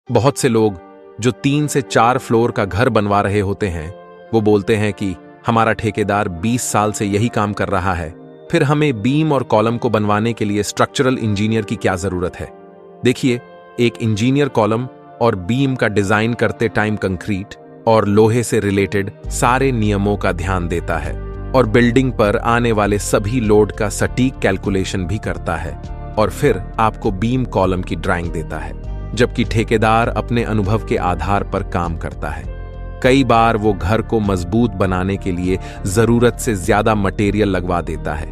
बहुत से लोग जो 3 से 4 फ्लोर का घर बनवा रहे होते हैं, वो बोलते हैं कि हमारा ठेकेदार 20 साल से यही काम कर रहा है, फिर हमें बीम और कॉलम को बनवाने के लिए स्ट्रक्चरल इंजीनियर की क्या जरूरत है। देखिए, एक इंजीनियर कॉलम और बीम का डिजाइन करते टाइम कंक्रीट और लोहे से रिलेटेड सारे नियमों का ध्यान देता है और बिल्डिंग पर आने वाले सभी लोड का सटीक कैलकुलेशन भी करता है और फिर आपको बीम कॉलम की ड्राइंग देता है, जबकि ठेकेदार अपने अनुभव के आधार पर काम करता है। कई बार वो घर को मजबूत बनाने के लिए जरूरत से ज्यादा मटेरियल लगवा देता है